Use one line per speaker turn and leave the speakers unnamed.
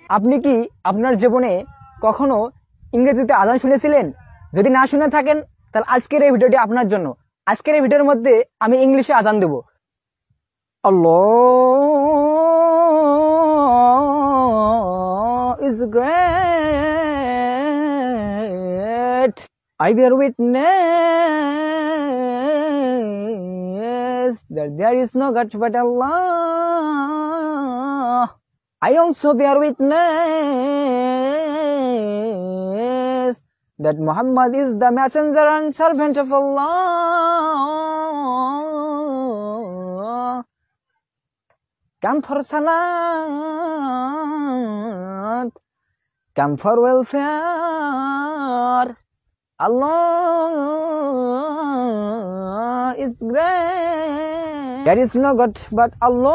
আপনি কি আপনার জীবনে কখনো ইংরেজিতে আজান শুনেছিলেন? যদি না শুনে থাকেন তাহলে আজকের এই ভিডিওটি আপনার জন্য। আজকের এই ভিডিওর মধ্যে আমি ইংলিশে আজান দেব। আল্লাহ is great. I bear witness that there is no God but Allah. I also bear witness that Muhammad is the messenger and servant of Allah. Come for salat, come for welfare. Allah is great. There is no God but Allah.